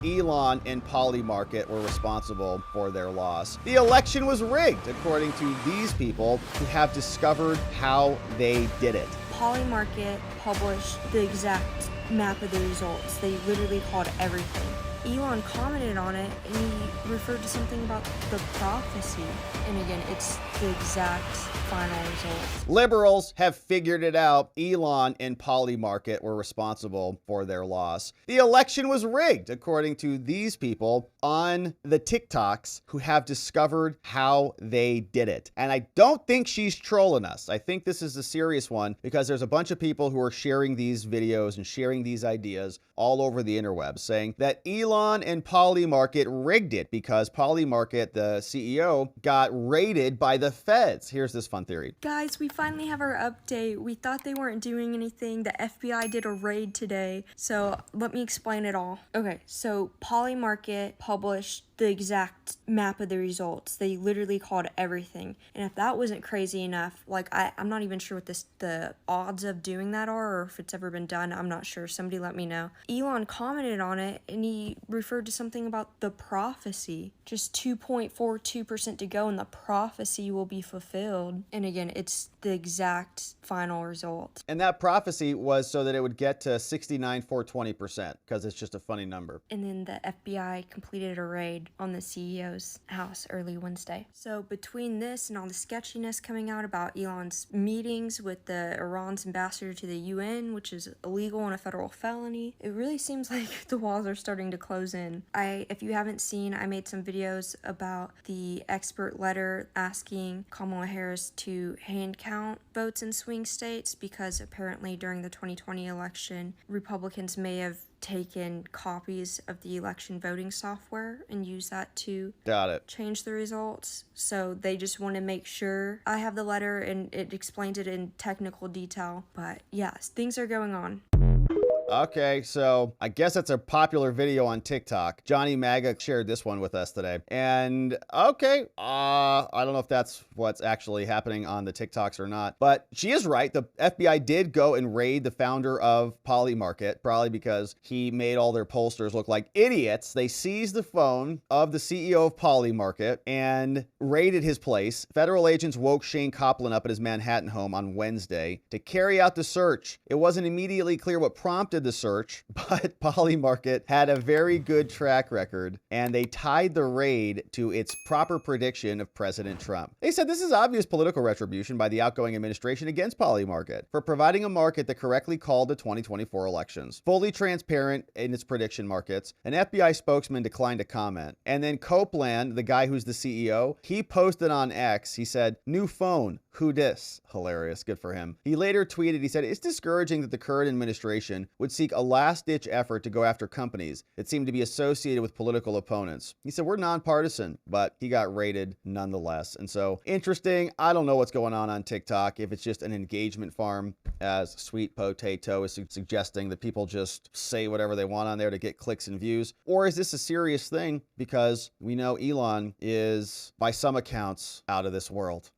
Elon and Polymarket were responsible for their loss. The election was rigged, according to these people who have discovered how they did it. Polymarket published the exact map of the results. They literally called everything. Elon commented on it and he referred to something about the prophecy. And again, it's the exact final result. Liberals have figured it out. Elon and Polymarket were responsible for their loss. The election was rigged, according to these people on the TikToks who have discovered how they did it. And I don't think she's trolling us. I think this is a serious one because there's a bunch of people who are sharing these videos and sharing these ideas all over the interwebs saying that Elon and Polymarket rigged it because Polymarket, the CEO, got raided by the feds. Here's this fun theory. Guys, we finally have our update. We thought they weren't doing anything. The FBI did a raid today. So let me explain it all. Okay, so Polymarket published the exact map of the results. They literally called everything. And if that wasn't crazy enough, like I'm not even sure what the odds of doing that are or if it's ever been done. I'm not sure. Somebody let me know. Elon commented on it and he referred to something about the prophecy. Just 2.42% to go and the prophecy will be fulfilled. And again, it's the exact final result. And that prophecy was so that it would get to 69.420% because it's just a funny number. And then the FBI completed a raid on the CEO's house early Wednesday. So between this and all the sketchiness coming out about Elon's meetings with the Iran's ambassador to the UN, which is illegal and a federal felony, it really seems like the walls are starting to close in. If you haven't seen, I made some videos about the expert letter asking Kamala Harris to hand count votes in swing states because apparently during the 2020 election, Republicans may have taken copies of the election voting software and use that to change the results. So they just want to make sure. I have the letter and it explains it in technical detail. But yes, things are going on. Okay, so I guess that's a popular video on TikTok. Johnny Maga shared this one with us today. And okay, I don't know if that's what's actually happening on the TikToks or not, but she is right. The FBI did go and raid the founder of Polymarket, probably because he made all their pollsters look like idiots. They seized the phone of the CEO of Polymarket and raided his place. Federal agents woke Shane Copland up at his Manhattan home on Wednesday to carry out the search. It wasn't immediately clear what prompted the search, but Polymarket had a very good track record and they tied the raid to its proper prediction of President Trump. They said this is obvious political retribution by the outgoing administration against Polymarket for providing a market that correctly called the 2024 elections. Fully transparent in its prediction markets, an FBI spokesman declined to comment. And then Copeland, the guy who's the CEO, he posted on X, he said, "New phone, who dis?" Hilarious, good for him. He later tweeted, he said, "It's discouraging that the current administration would seek a last-ditch effort to go after companies that seem to be associated with political opponents." He said, "We're nonpartisan," but he got raided nonetheless. And so, interesting. I don't know what's going on TikTok, if it's just an engagement farm, as Sweet Potato is suggesting that people just say whatever they want on there to get clicks and views, or is this a serious thing because we know Elon is, by some accounts, out of this world.